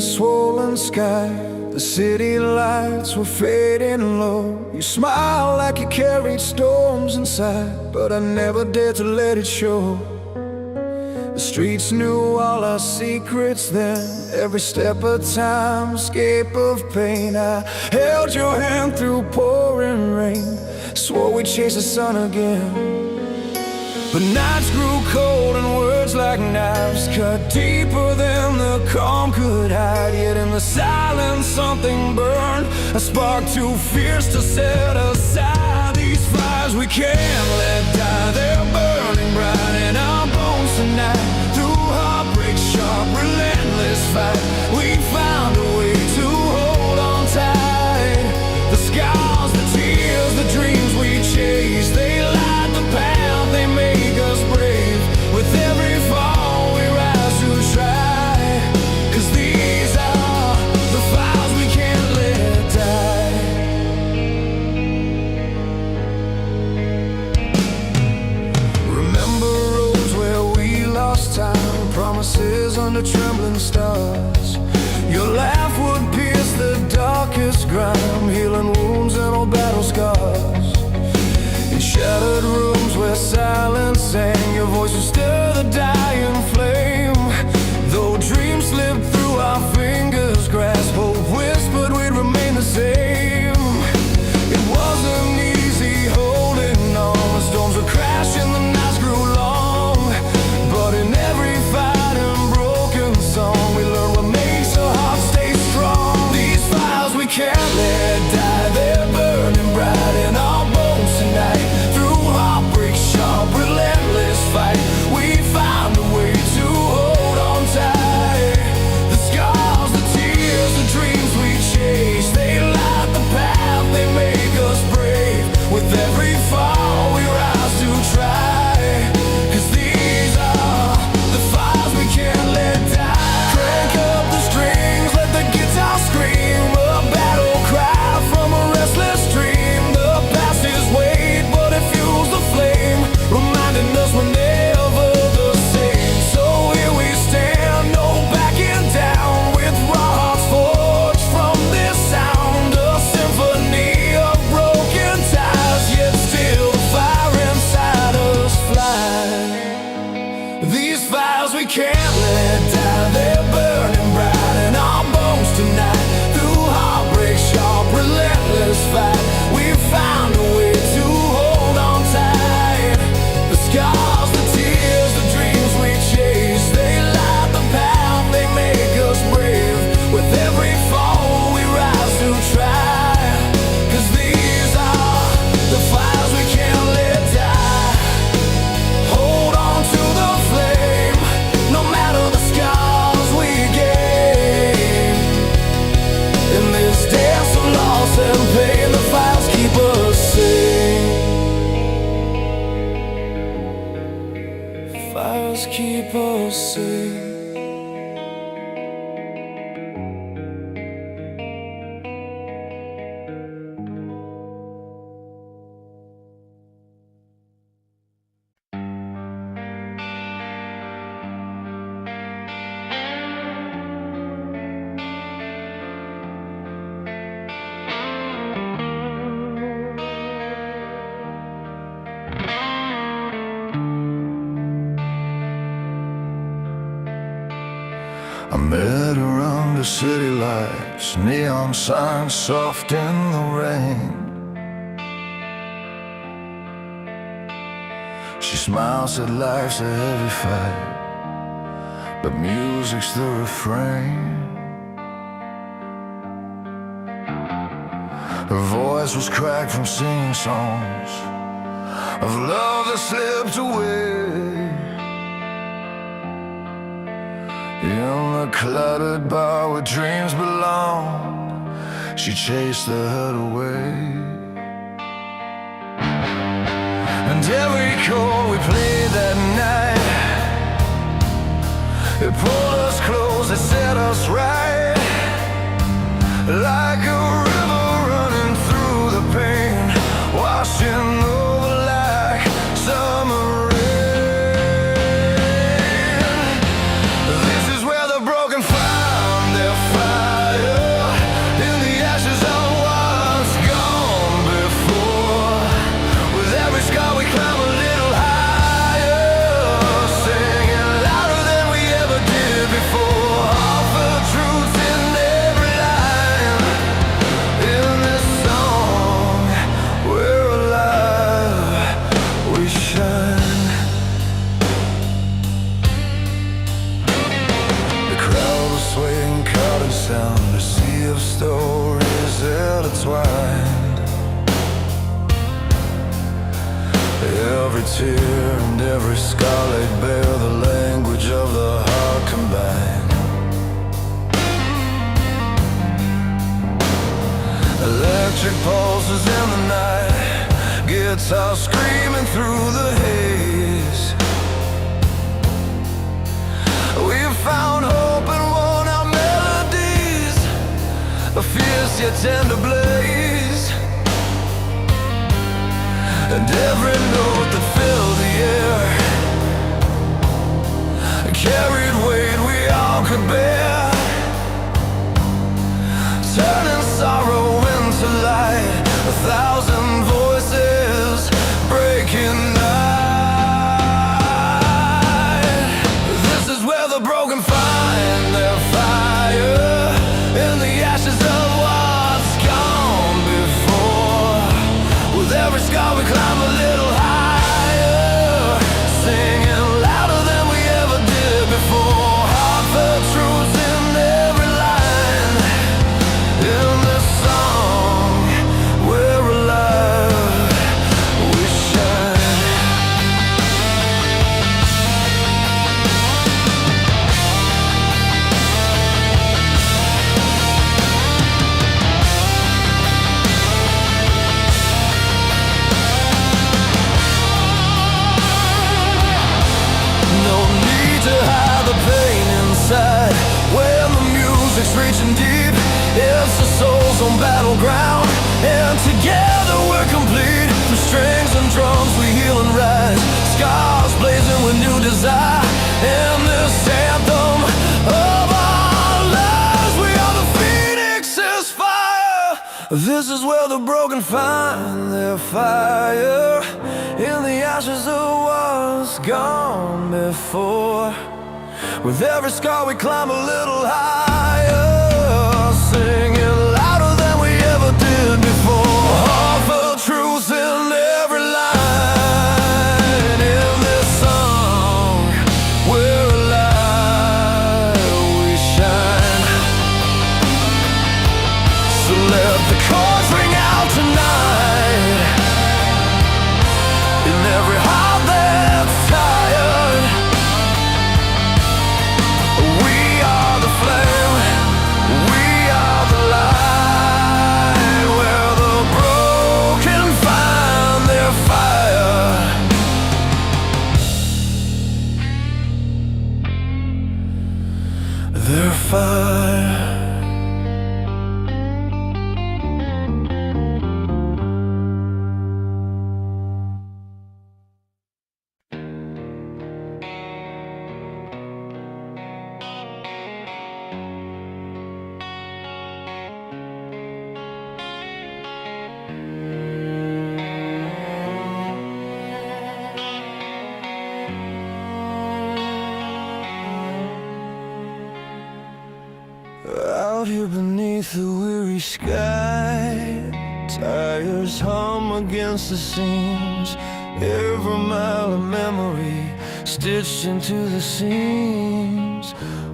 swollen sky. The city lights were fading low. You smiled like you carried storms inside, but I never dared to let it show. The streets knew all our secrets then. Every step of time, escape of pain. I held your hand through pouring rain, swore we'd chase the sun again. But nights grew cold and words like knives cut deeper than the calm could hide. Yet in the silence something burned, a spark too fierce to set aside. These fires we can't let die, they're burning bright in our bones tonight. Through heartbreak, sharp, relentless fight, we found a way to hold on tight. The scars, the tears, the dreams we chase, they light the path, they make us brave. With every fall we rise to try, 'cause these are the fires we can't let die. Remember roads where we lost time, promises under trembling stars. Your laugh would pierce the darkest grime, healing wounds and old battle scars. In shattered rooms where silence sang, your voice would stir the dying flame. Though dreams slipped through our fingers, grasp hope whispered we'd remain the same. It wasn't easy holding on, the storms would crash and the nights grew long. But in every fight and broken song, we learned what makes our hearts stay strong. These fires we can't let die, they're burning bright in our bones tonight. Through heartbreak, sharp, relentless fight, we found a way to hold on tight. The scars, the tears, the dreams we chase, they light the path, they make us brave. With every fall we rise to try, 'cause these are the fires we can't let die. Crank up the strings, let the guitar scream, a battle cry from a restless dream. The past is weight, but it fuels the flame, reminding us we're never the same. So here we stand, no backing down, with raw hearts forged from this sound. A symphony of broken ties, yet still the fire inside us flies. These fires we can't let die, they're burning bright in our bones tonight. Through heartbreak, sharp, relentless fight, we found a way to hold on tight. The scars, the tears, the dreams we chase, they light the path, they make us brave. With every fall we rise to try, 'cause these are the fires we can't let die. Hold on to the flame, no matter the scars we gain. In this dance of loss and pain, the fires keep us safe. Fires keep us safe. I met her under city lights, neon signs soft in the rain. She smiles, said life's a heavy fight, but music's the refrain. Her voice was cracked from singing songs of love that slipped away. In the cluttered bar where dreams belonged, she chased the hurt away. And every chord we played that night, it pulled us close, it set us right. Like a river running through the pain, washing over like summer rain. This is where the broken find their a sea of stories intertwined. Every tear and every scar laid bare, the language of the heart combined. Electric pulses in the night, guitar screaming through the haze. We've found hope in worn-out melodies, a fierce yet tender blaze. And every note that filled the air carried weight we all could bear, turning sorrow into light, 1,000 voices breaking night. This is where the broken find their fire, in the ashes of what's gone before. With every scar we climb a little higher, singing louder than we ever did before. Heartfelt truths in every line, in this song we're alive, we shine. No need to hide the pain inside, when the music's reaching deep. It's the soul's on battleground, and together we're complete. Through strings and drums we heal and rise, scars blazing with new desire. In this anthem of our lives, we are the phoenix's fire. This is where the broken find their fire, in the ashes of what's gone before. With every scar we climb a little higher, singing louder than we ever did before. Heartfelt truth in every line, in this song we're alive, we shine. So let the chords ring out tonight, in every heart that's tired. We are the flame, we are the light, where the broken find their fire. Their fire. Out here beneath the weary sky, tires hum against the seams. Every mile of memory stitched into the seams.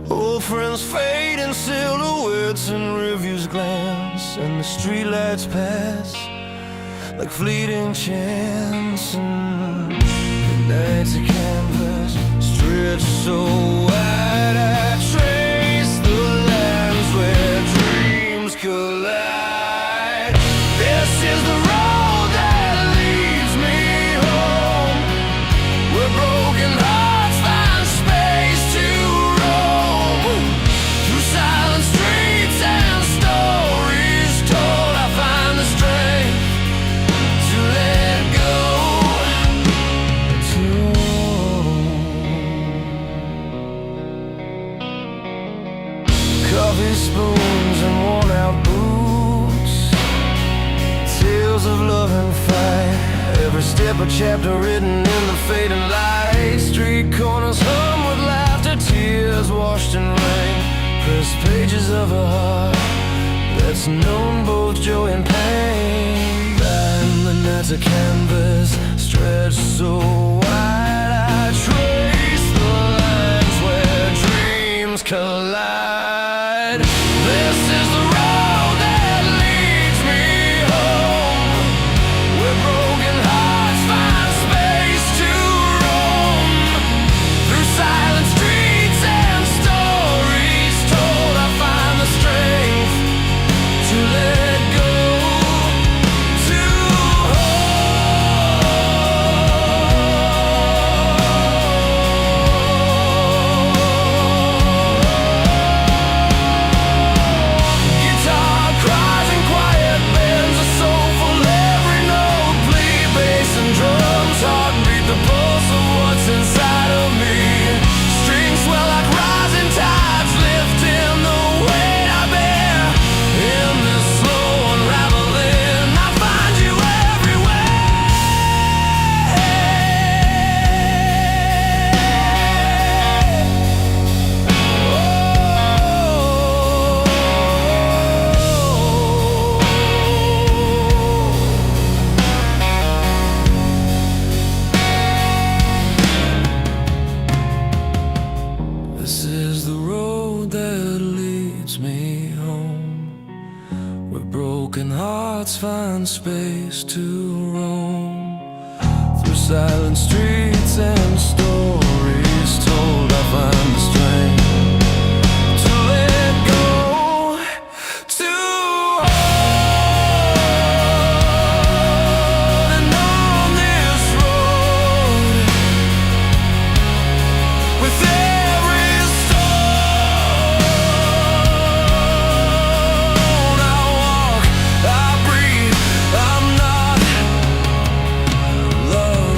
Old friends fade in silhouettes and reviews glance, and the streetlights pass like fleeting chance. And the night's a canvas stretched so wide, I trace the lands where dreams collide. This is the road that leads me home, where broken hearts find space to roam. Through silent streets and stories told, I find the strength to let go, to coffee spoons and worn out boots, tales of love and fight, every step a chapter written in the fading light. Street corners hum with laughter, tears washed in rain, pressed pages of a heart that's known both joy and pain. And the night's a canvas stretched so wide, I trace the lines where dreams collide. This is where broken hearts find space to roam. Through silent streets and stories told, I find the strength to let go, to hold. And on this road, with every stone I walk, I breathe, I'm not alone.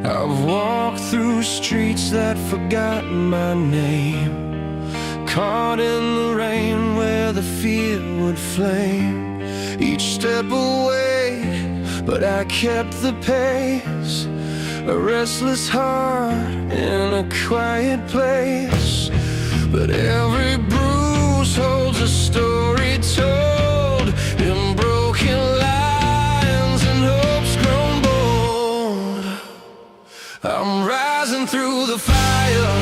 I've walked through streets that forgot my name, caught in the rain where the fear would flame. Each step away, but I kept the pace, a restless heart in a quiet place. But every bruise holds a story told in broken lines and hopes grown bold. I'm rising through the fire,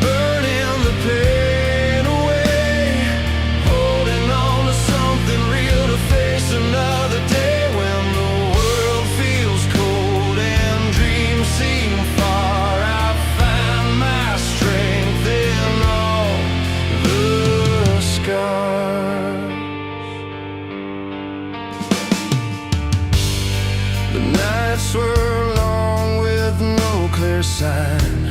burning the pain away, holding on to something real to face another day when the world feels cold and dreams seem far. I find my strength in all the scars. The nights were long with no clear sign,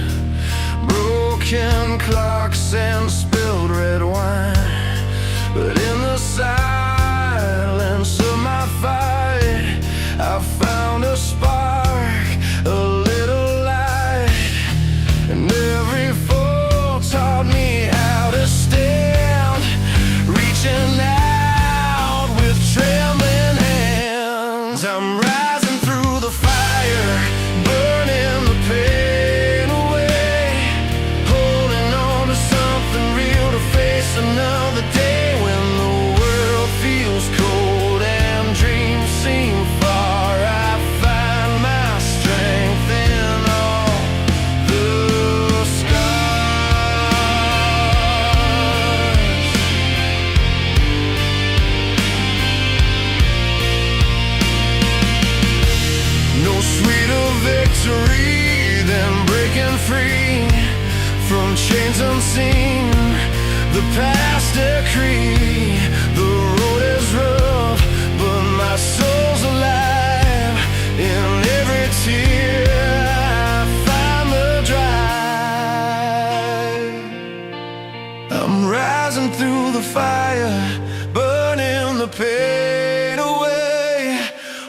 broken clocks and spilled red wine. But in the silence of my fight, I found a spark, a little light. And every fall taught me how to stand, reaching out with trembling hands. I'm rising through the fire, burning the pain away, holding on to something real to face another day when the world feels cold and dreams seem far. I find my strength in all the scars. No sweeter victory than breaking free from chains unseen. The past decree, the road is rough, but my soul's alive. In every tear I find the drive. I'm rising through the fire, burning the pain away,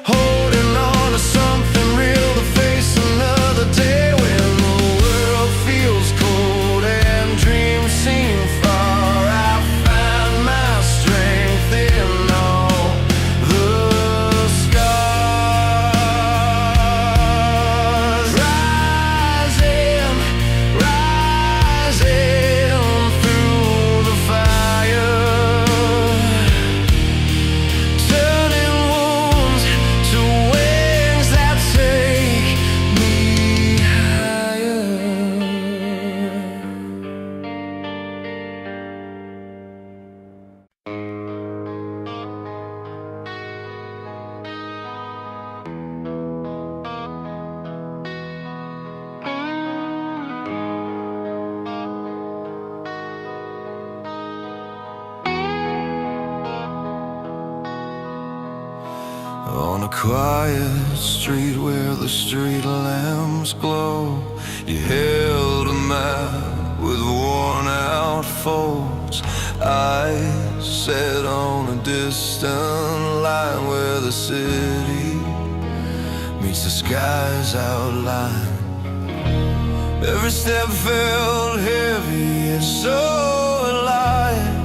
holding on to something real to face another day when the world feels cold and dreams seem far. I find my strength in all the scars. Rising, rising through the fire, turning wounds to wings that take me higher. On a quiet street where the street lamps glow, you held a map with worn out folds. Eyes set on a distant line where the city meets the sky's outline. Every step felt heavy and so alive.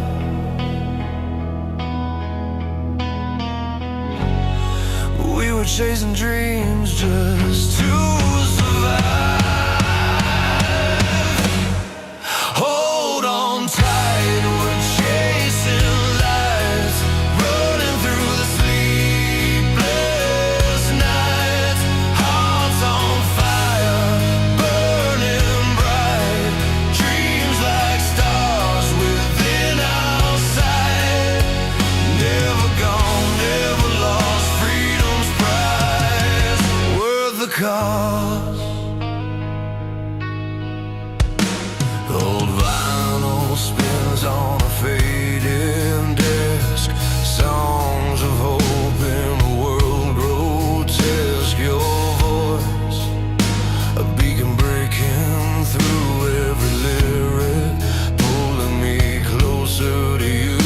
We were chasing dreams, just two cost. Old vinyl spins on a fading desk, songs of hope in a world grotesque. Your voice, a beacon breaking through every lyric, pulling me closer to you.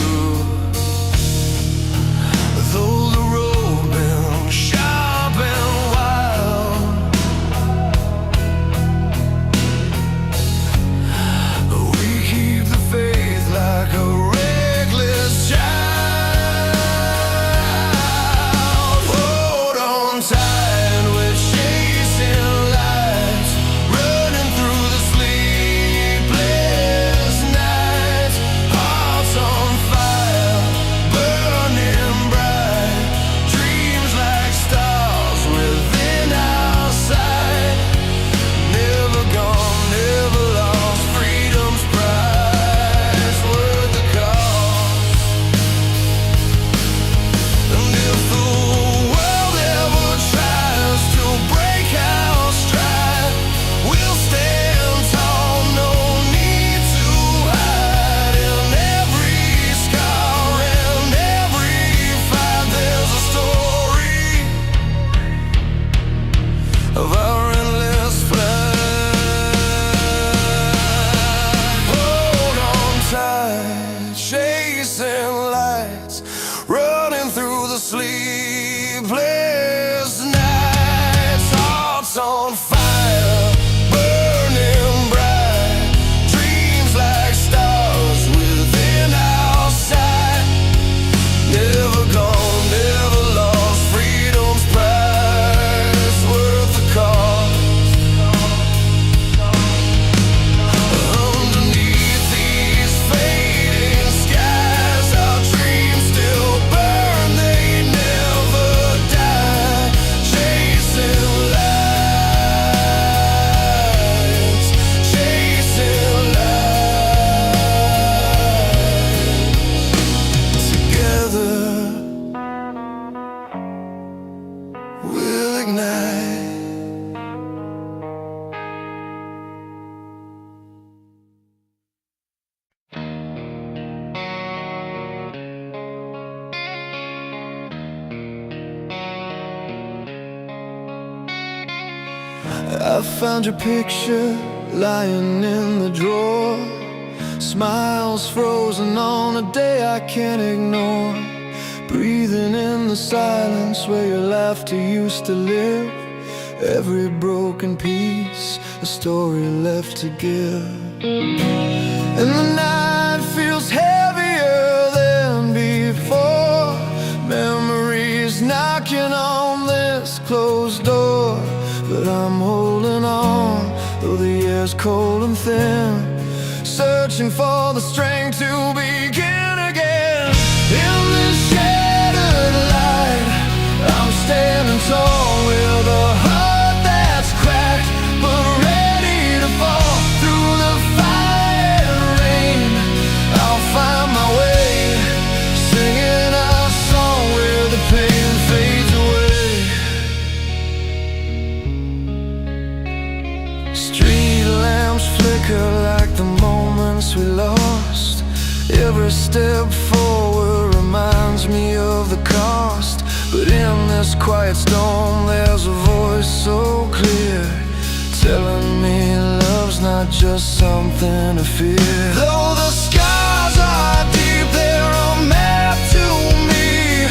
Though the road been sharp and wild, we keep the faith like a reckless child. Hold on tight, we're chasing lights, running through the sleepless nights. Hearts on fire, burning bright, dreams like stars within our sight. Never gone, never lost, freedom's price, worth the cost. And if the world ever tries to break our stride, we'll stand tall, no need to hide. In every scar and every fight, there's a story of our endless flight. Hold on tight, chasing lights, running through the sleepless nights. Hearts on fire, burning bright, dreams like stars within our sight. Never gone, never lost, freedom's price, worth the cost. Underneath these fading skies, our dreams still burn, they never die. Chasing lights, chasing lights. Together we'll ignite. I found your picture lying in the drawer, smiles frozen on a day I can't ignore. Breathing in the silence where your laughter used to live. Every broken piece, a story left to give. And the night feels heavier than before. Memories knocking on this closed door. But I'm holding on, though the air's cold and thin, searching for the strength to begin again. In this shattered light, I'm standing tall with a heart that's cracked, but ready to fall. Through the fire and rain, I'll find my way, singing our song where the pain fades away. Street lamps flicker like the moments we lost. Every step forward reminds me of the cost. But in this quiet storm, there's a voice so clear, telling me love's not just something to fear. Though the scars are deep, they're a map to me,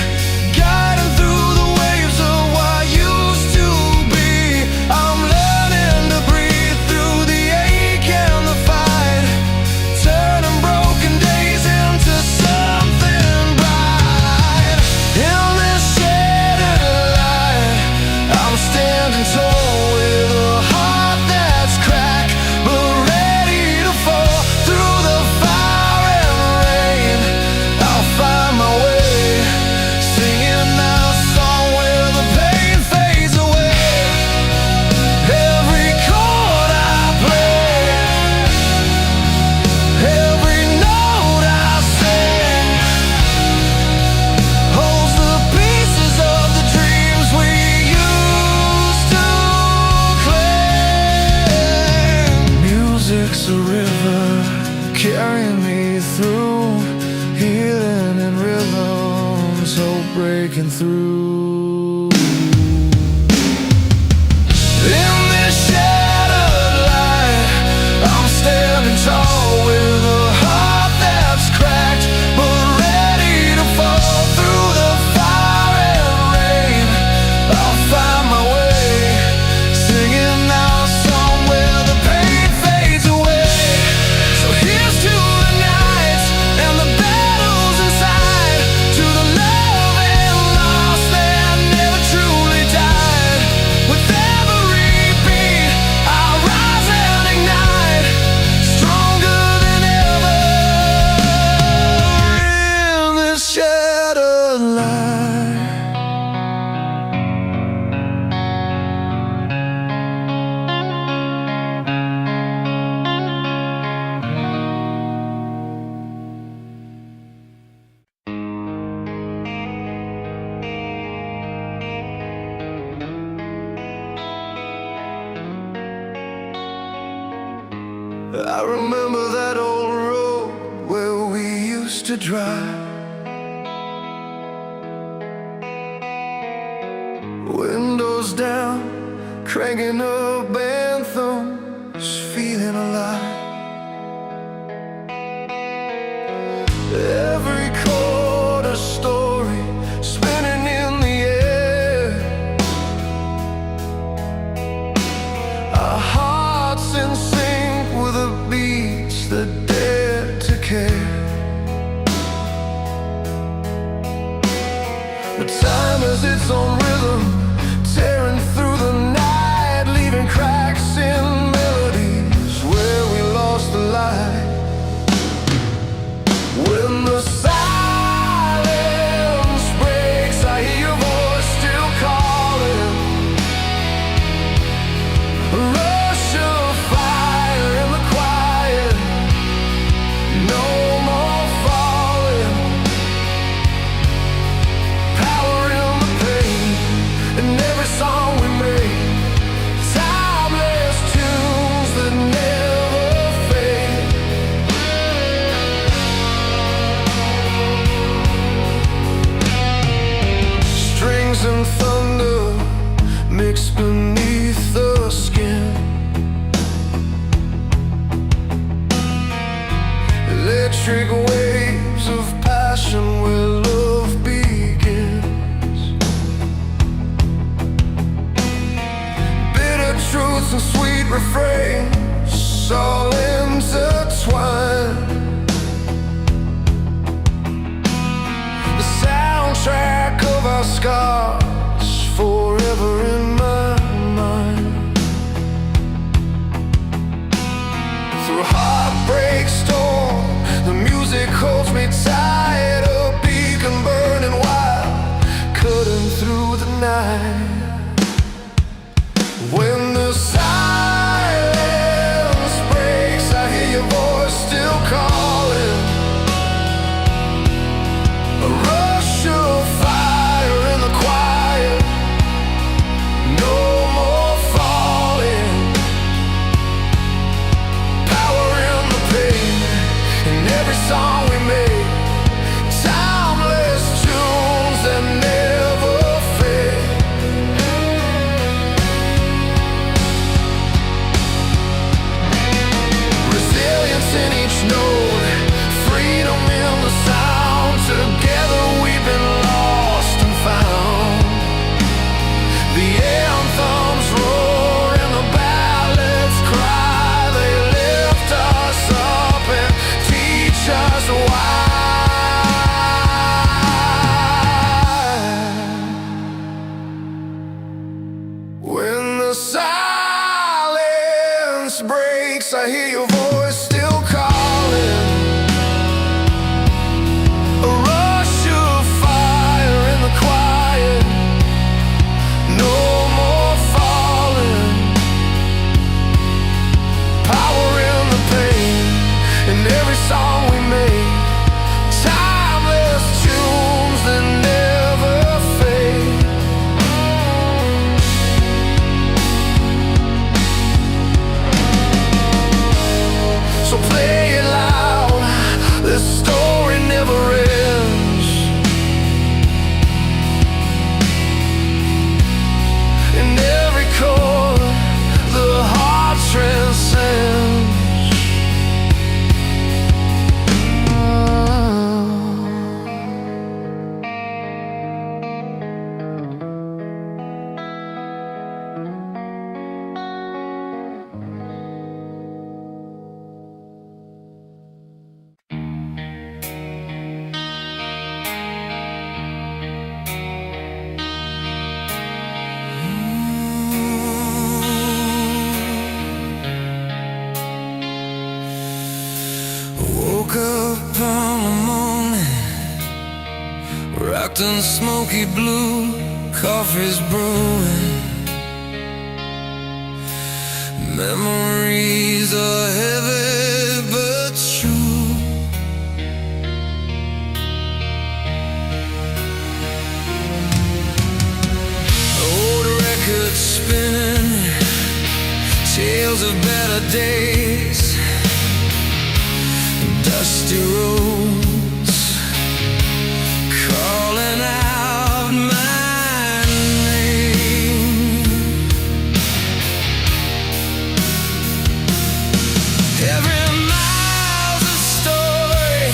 guiding through the waves of what used to be. I'm learning to breathe through the ache and the fight, turning broken days into something bright. In this shattered light, I'm standing tall with a heart that's cracked, but ready to fall. Through the I remember that old road where we used to drive. Windows down, cranking up anthems, feeling alive. Every chord a story spinning in the air. Our hearts in sync with the beats that dare to care. But time has its own rhythm, tearing through the night, leaving cracks in melodies where we lost the light. When the silence breaks, I hear your voice still calling. A rush of fire in the quiet, no more falling. Power in the pain, in every song we make. Timeless tunes that never fade. Strings and thunder mixed beneath the skin. Electric waves of passion where love begins. Bitter truths and sweet refrains, all intertwined. The soundtrack of our scars, forever in my mind. Through heartbreak storm, the music holds me tight. A beacon burning wild, cutting through the night. When the silence breaks, I hear your voice still calling. A rush of fire in the quiet, no more falling. Power in the pain, in every song we make. Timeless tunes that never fade. Resilience in each note, freedom in the sound. Together we've been lost and found. The anthems roar and the ballads cry. They lift us up and teach us why. When the silence breaks, I hear your voice still calling. A rush of fire in the quiet, no more falling. Power in the pain, in every song we make. Timeless tunes that never fade. So play it loud, this story never ends. In every chord, the heart transcends. Woke up on the morning, rocked in smoky blue, coffee's brewing. Memories are heavy but true. Old records spinning, tales of better days. dusty roads, calling out my name. Every mile's a story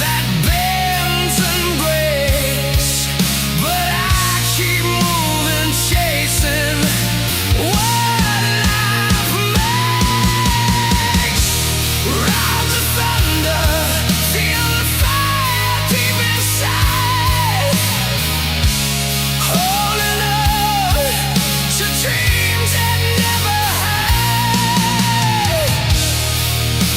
that bends and breaks, but I keep moving, chasing what life makes. Round the thunder, feel the fire deep inside, holding on to dreams that never had.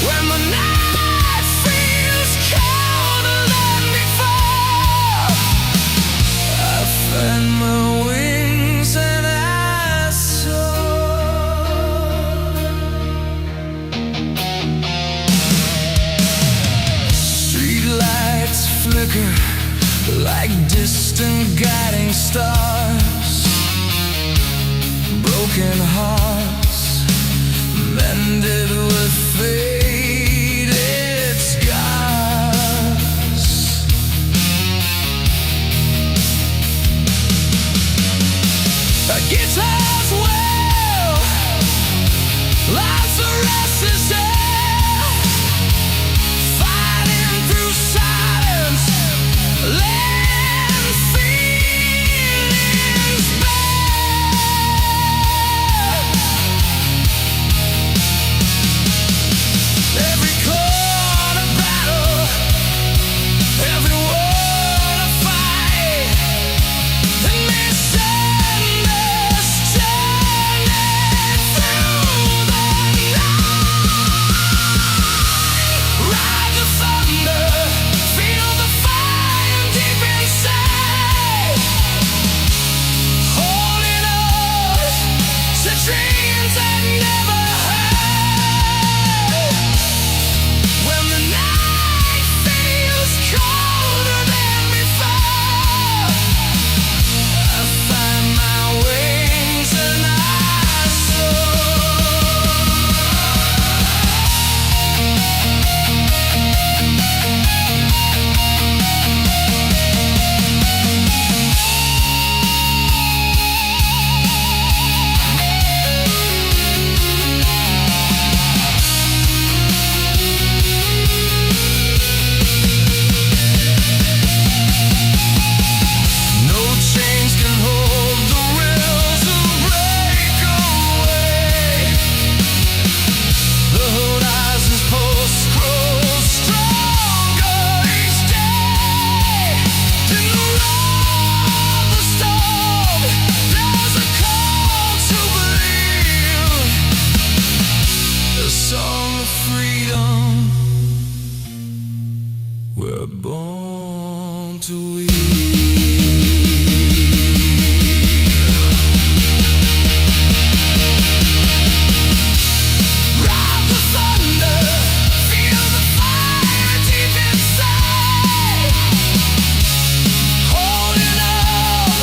When the night feels colder than before, I find my wings and I soar. Streetlights flicker like distant guiding stars. Broken hearts mended with faded scars. A guitar's well, life's a restless air, fighting through silence, letting feelings bare. Every chord a battle, every word a fight, and misunderstanding through the night. Ride the thunder, feel the fire deep inside, holding on to dreams that never had. When the night feels colder than before, I find my wings and I no chains can hold the wills to break away. The horizon's pulse grows stronger each day. In the roar of the storm, there's a call to believe, a song of freedom we're born to weave. Ride the thunder, feel the fire deep inside, holding on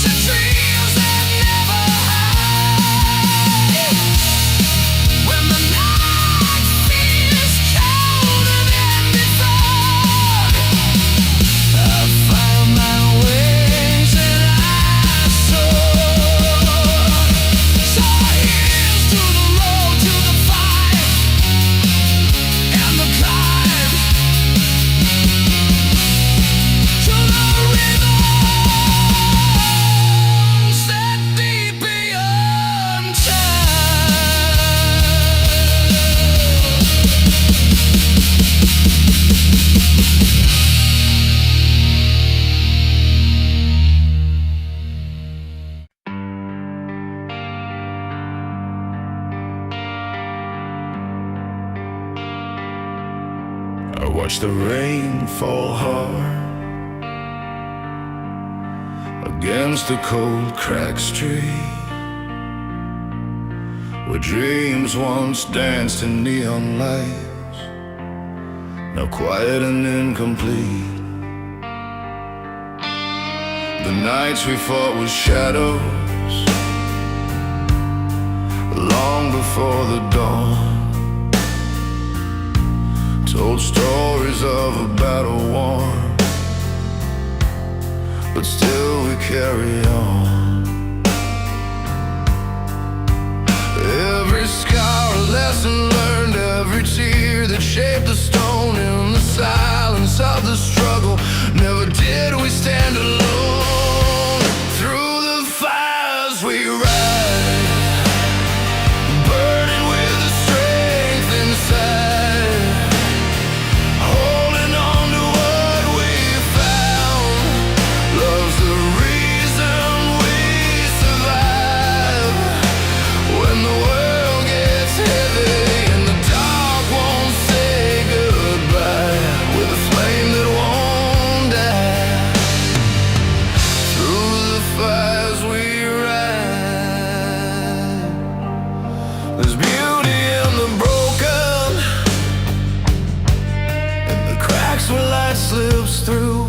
to dreams that never had. When the night feels colder than before, I find my wings and I soar. So here's to the road, to the fight, and the climb, to the rhythms that beat beyond I watch the rain fall hard against the cold cracked street, where dreams once danced in neon lights, now quiet and incomplete. The nights we fought with shadows, long before the dawn, Old stories of a battle won, but still we carry on. Every scar a lesson learned, every tear that shaped the stone. In the silence of the struggle, never did we stand alone. Through the fires we rise, burning with the strength inside, holding on to what we found. Love's the reason we survive. When the world gets heavy and the dark won't say goodbye, with a flame that won't die. Through the fires we ride. There's beauty in the broken, in the cracks where light slips through,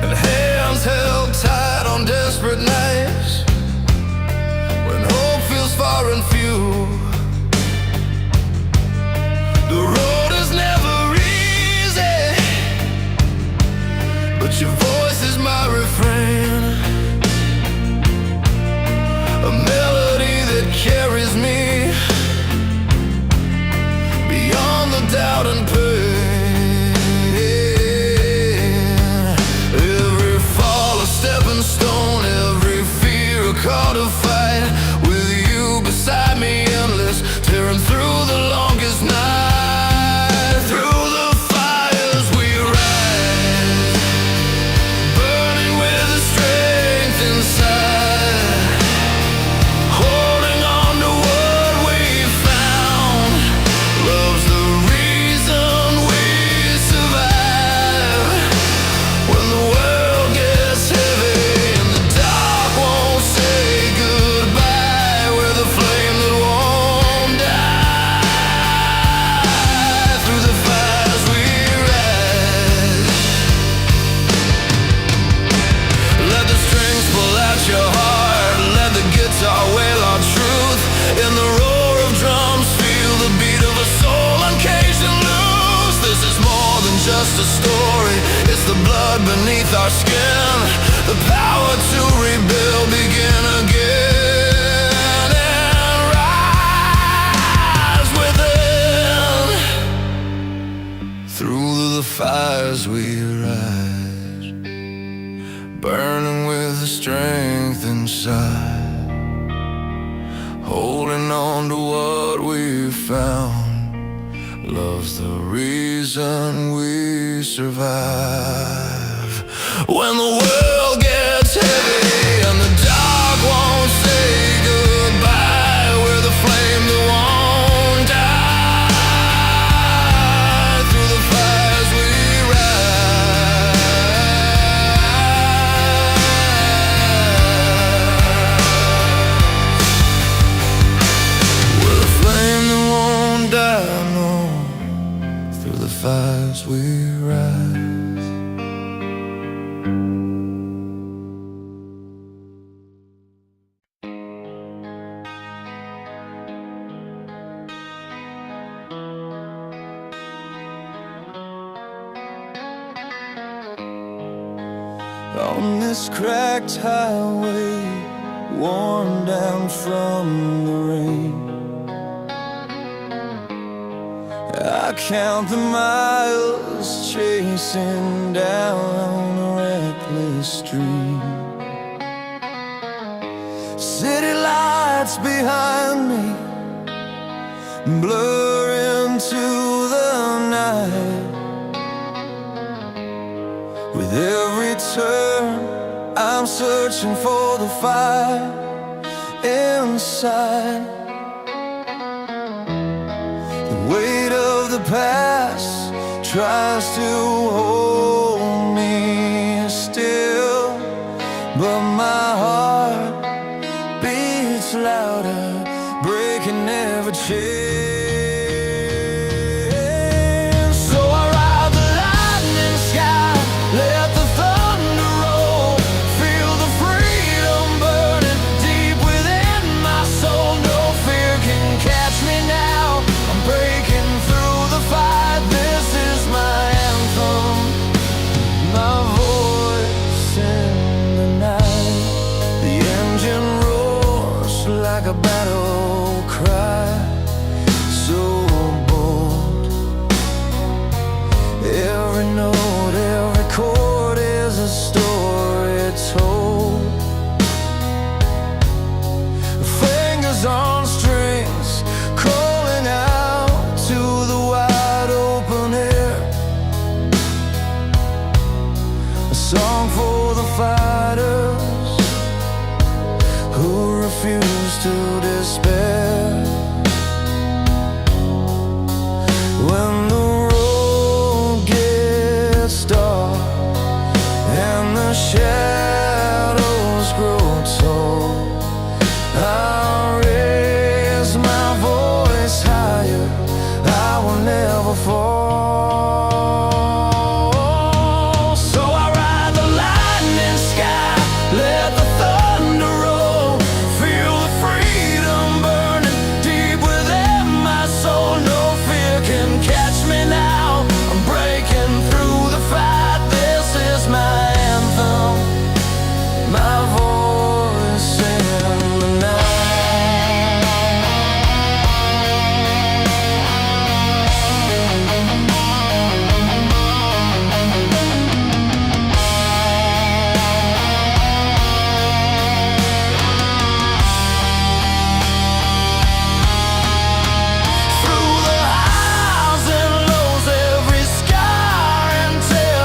and hands held tight on desperate nights when hope feels far and few. The road is never easy, but your voice is my refrain, a melody that carries me beyond the doubt and pain. Every fall a stepping stone, every fear a call to fight. With you beside me, endless, tearing through the longest night. Through the fires we rise, burning with the strength inside, holding on to what we found. Love's the reason we survive. When the world gets heavy and the dark won't say goodbye, we're the flame that won't die. Through the fires we rise. Let the strings pull out your heart, let the guitar wail our truth. In the roar of drums, feel the beat of a soul uncaged and loose. This is more than just a story, it's the blood beneath our skin, the power to rebuild, begin again, and rise within. Through the fires we rise, burning with the strength inside, holding on to what we found. Love's the reason we survive. When the world gets heavy and the dark won't say goodbye, we're the flame that won't die. Through the fires we rise. We're the flame that won't die, no. Through the fires we rise. On this cracked highway, worn down from the rain, I count the miles chasing down a reckless stream. City lights behind me blur into the night. With every turn, I'm searching for the fire inside. The weight of the past tries to hold me still, but my heart beats louder, breaking every chain. So I ride the lightning sky, let the thunder roll, feel the freedom burning deep within my soul. No fear can catch me now, I'm breaking voices on strings, calling out to the wide open air. A song for the fighters who refuse to despair. When the road gets dark and the shadows grow tall, I'll raise my voice higher, I will never fall. So I ride the lightning sky, let the thunder roll, feel the freedom burning deep within my soul. No fear can catch me now, I'm breaking through the fight. This is my anthem, my voice in the night. Through the highs and lows, every scar and tear,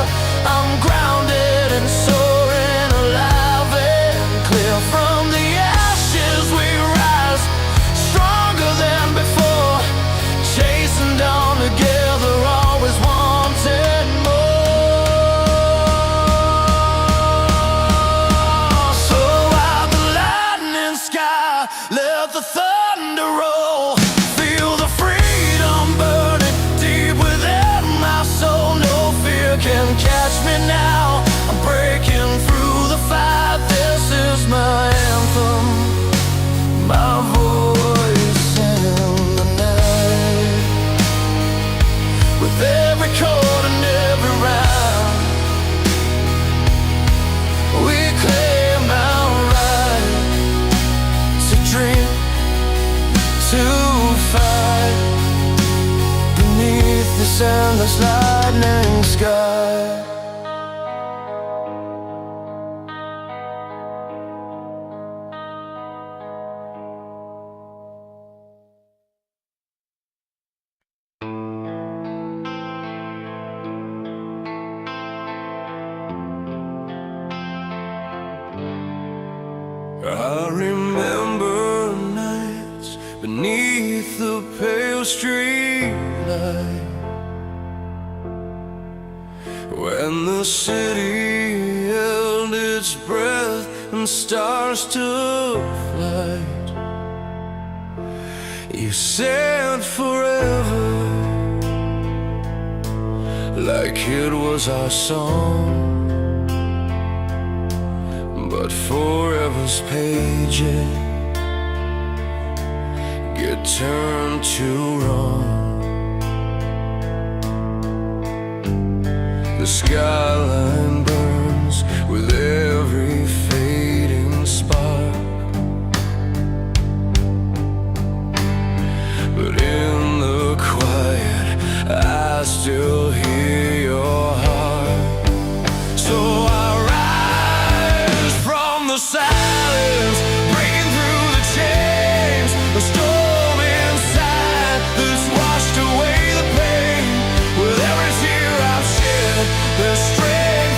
I'm grounded and soaring, alive and clear. From the ashes we rise, stronger than before, chasing down together, always wanting more. So out the lightning sky, let the thunder roll, feel the freedom burning deep within my soul. No fear can catch me now, I'm breaking through the fight. This is my anthem, my voice in the night. With every chord and every round, we claim our right to dream, to fight beneath this endless lightning sky. I remember nights beneath the pale street light, when the city held its breath and stars took flight. You said forever, like it was our song, but forever's pages get turned to wrong. The skyline burns with every fading spark, but in the quiet I still hear your heart. So I rise from the silence, breaking through the chains, the storm inside that's washed away the pain. With every tear I've shed, there's strength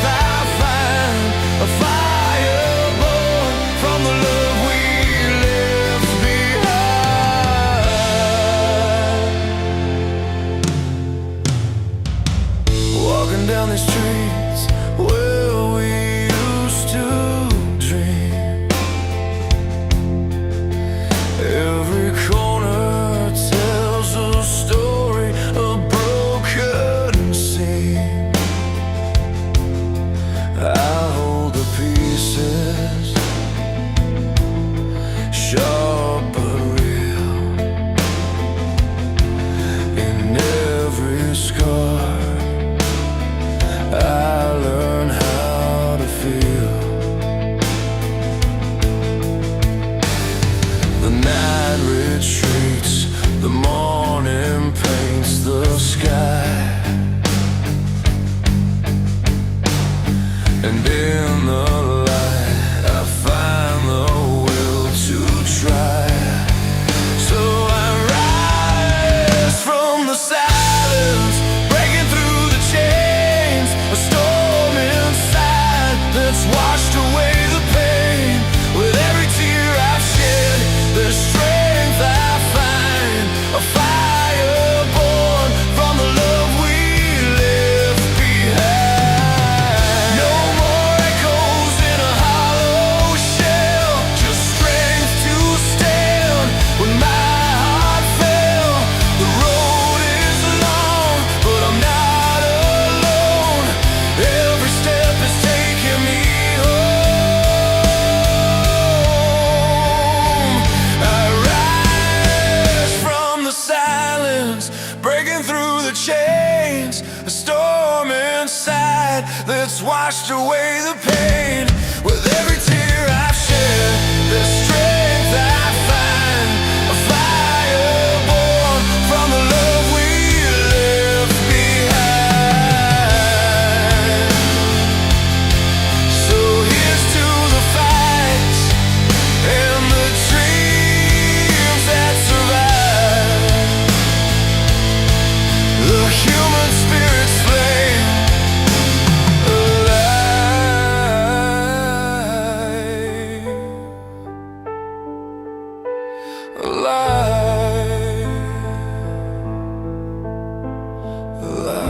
washed away the pain. With every tear I've shed, the strength I find, a fire born from the love we left behind. So here's to the fights and the dreams that survive, the human spirit's flame alive, alive, alive.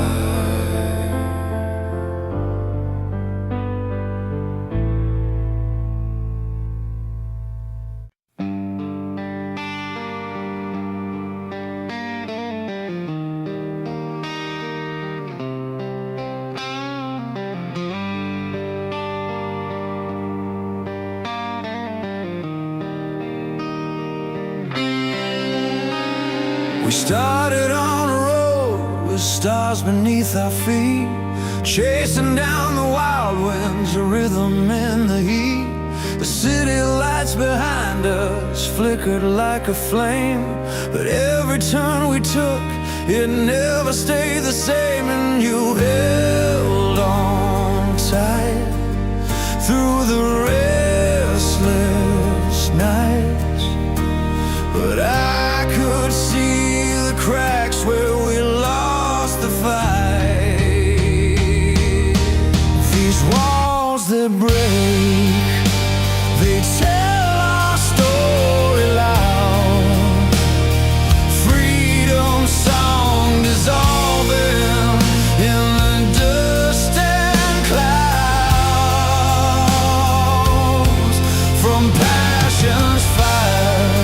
We started on a road with stars beneath our feet, chasing down the wild winds, a rhythm in the heat. The city lights behind us flickered like a flame, but every turn we took, it never stayed the same. And you held on tight through the restless nights, but I could see the cracks where we lost the fight. These walls that break, they tell our story loud. Freedom song dissolving in the dust and clouds, from passion's fire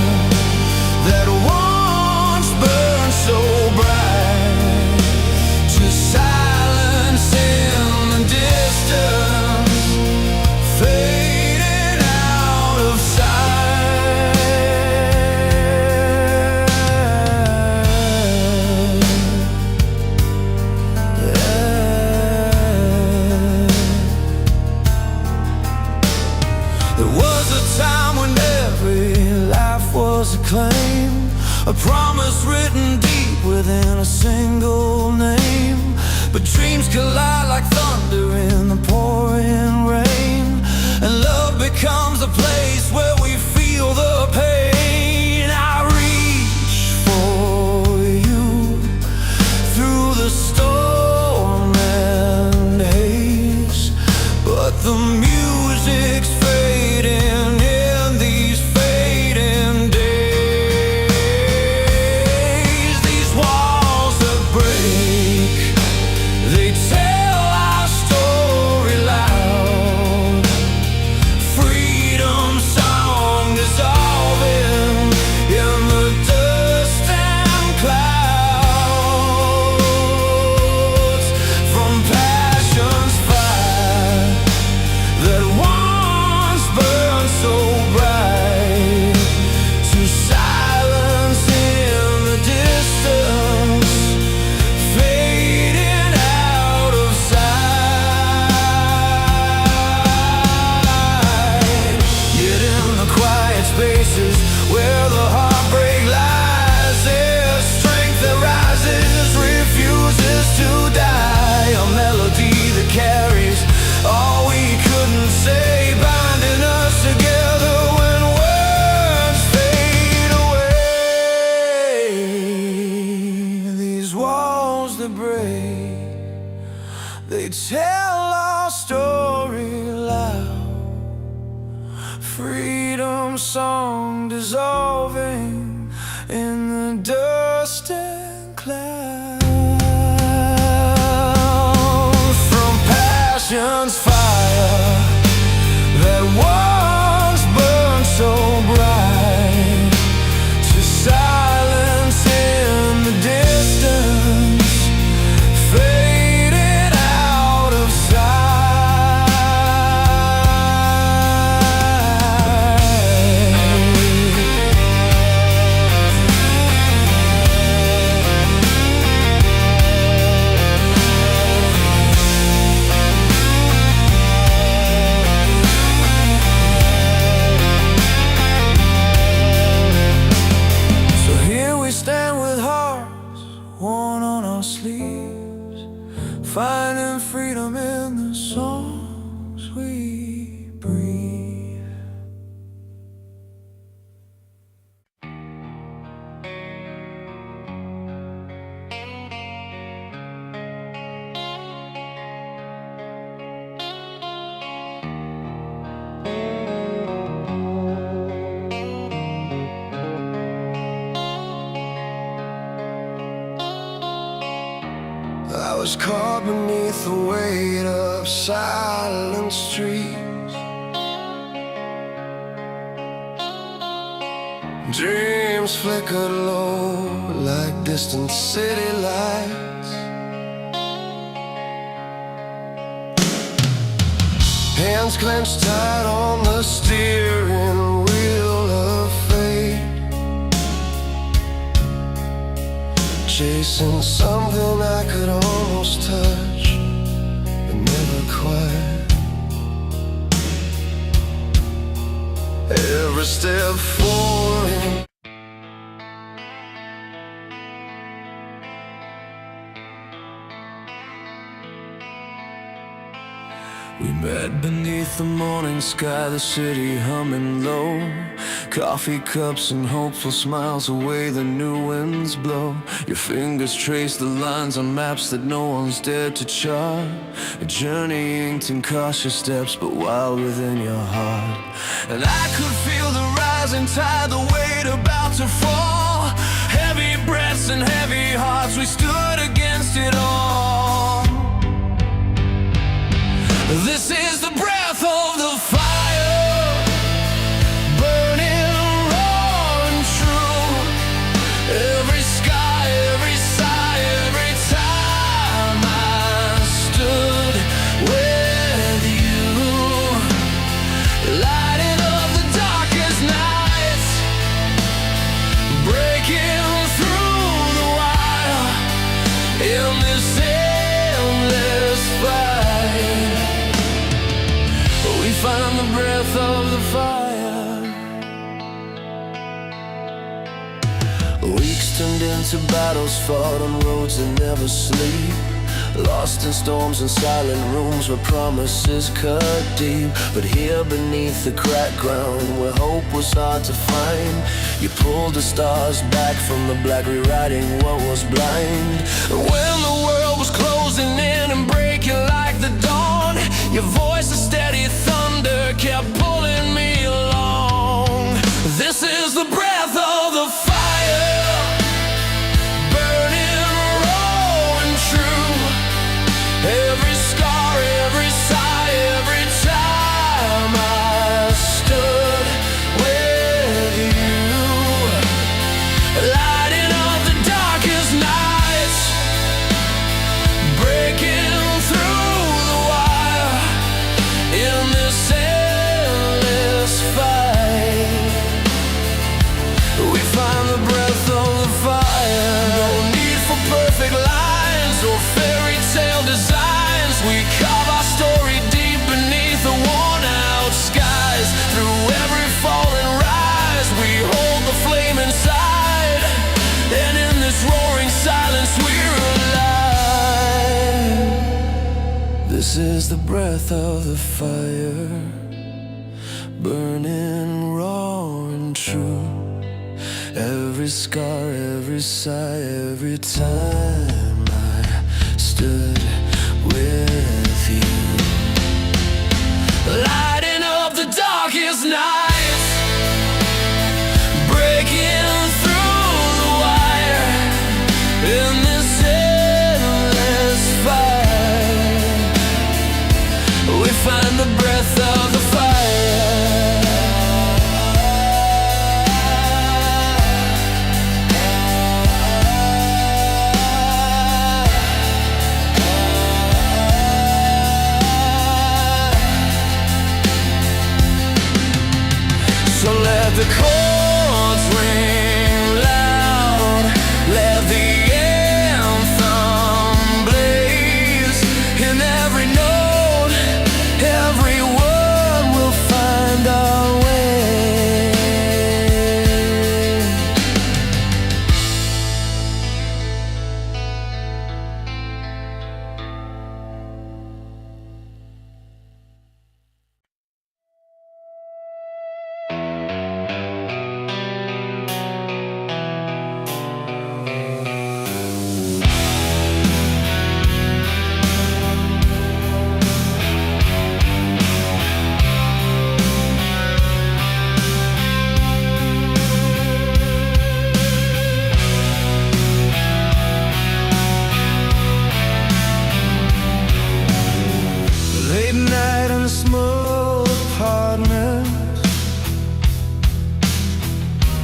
that once burned so bright, to silence in the distance, fading out of sight. There was a time when every life was a claim, a promise written deep within a single name. But dreams collide like thunder in the pouring rain, and love becomes a place where we feel the pain. I reach for you through the storm and haze, but the music's fading in these fading days. These walls that break, they tell our story loud. Freedom song dissolving in the dust and clouds, from passion's fire that once burned so bright, to silence in the distance, fading out of sight. Yet in the quiet spaces where the heartbreak lies, there's strength that rises, refuses to die. A melody that carries all we couldn't say, binding us together when words fade away. These walls that break, they tell our story loud. Freedom song dissolving in the dust and clouds, from passion's fire that once burned so bright, to silence in the distance, fading out of sight. was caught beneath the weight of silent streets. Dreams flickered low like distant city lights. Hands clenched tight on the steering wheel of fate, chasing something I could almost touch, but never quite. Every step forward, we met beneath the morning sky, the city humming low. Coffee cups and hopeful smiles, away the new winds blow. Your fingers trace the lines on maps that no one's dared to chart. A journey inked in cautious steps, but wild within your heart. And I could feel the rising tide, the weight about to fall. Heavy breaths and heavy hearts, we stood against it all. This is the breath of the fire, burning raw and true. Every sky, every sigh, every time I stood with you, lighting up the darkest nights, breaking through the wire in this endless fight. We find the breath of the fire. Weeks turned into battles fought on roads that never sleep, lost in storms and silent rooms where promises cut deep. But here beneath the cracked ground, where hope was hard to find, you pulled the stars back from the black, rewriting what was blind. When the world was closing in and breaking like the dawn, your voice a steady thunder kept pulling me along. This is the breath of the fire, burning raw and true. Every scar, every sigh, every time I stood with you, lighting up the darkest nights, breaking through the wire in this endless fight. We find the breath of the fire. No need for perfect lines or fairy tale designs. We carve our story deep beneath the worn out skies. Through every fall and rise, we hold the flame inside, and in this roaring silence we're alive. This is the breath of the fire, burning raw and true. Every scar, every sigh, every time I stood with you, lighting up the darkest nights, breaking through the wire in this endless fight. We find the breath of the fire.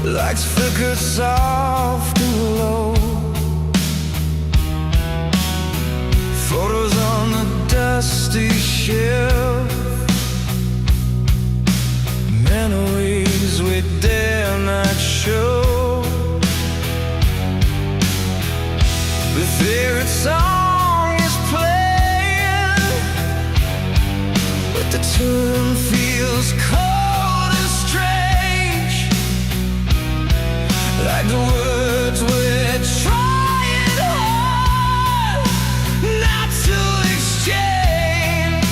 Lights flickered soft and low. Photos on the dusty shelf. Memories we dare not show. The favorite song is playing, but the tune feels cold and strange, like the words we're trying hard not to exchange.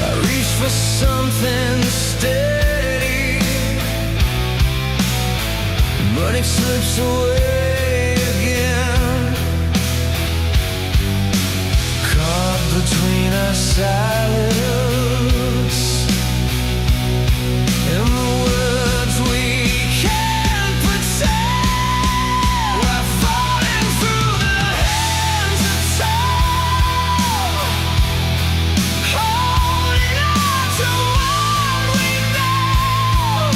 I reach for something steady, but it slips away again, caught between our silence and the words we can't pretend. We're falling through the hands of time, holding on to what we know.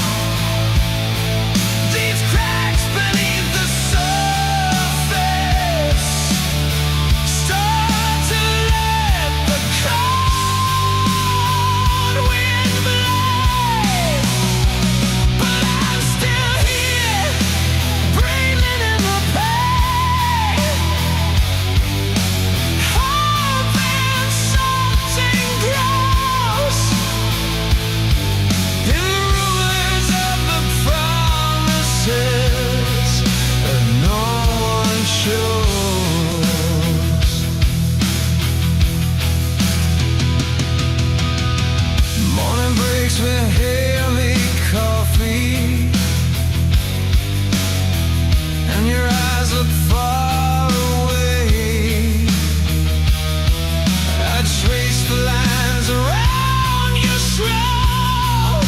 These cracks beneath the surface start to let the cold wind blow. But I'm still here, breathing in the pain, hoping something grows in the ruins of the promises that no one shows. Morning breaks with heavy coffee, and your eyes look far away. I trace the lines around your shroud,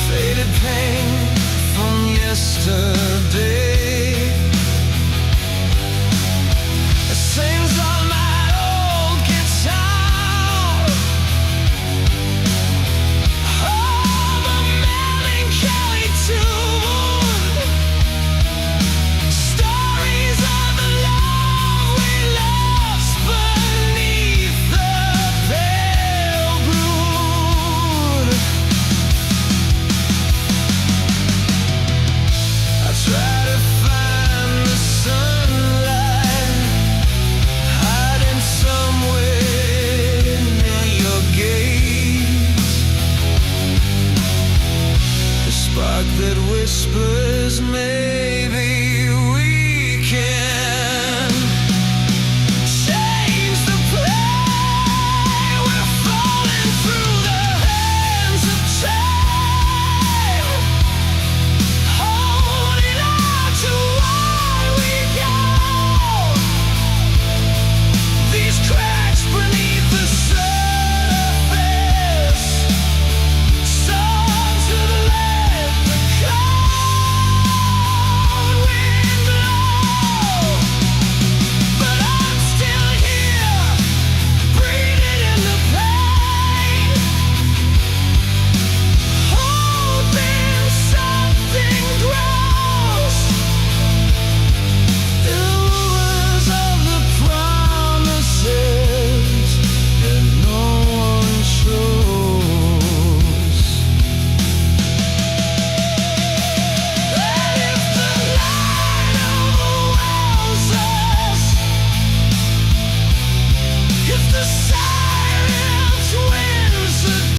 faded pain from yesterday.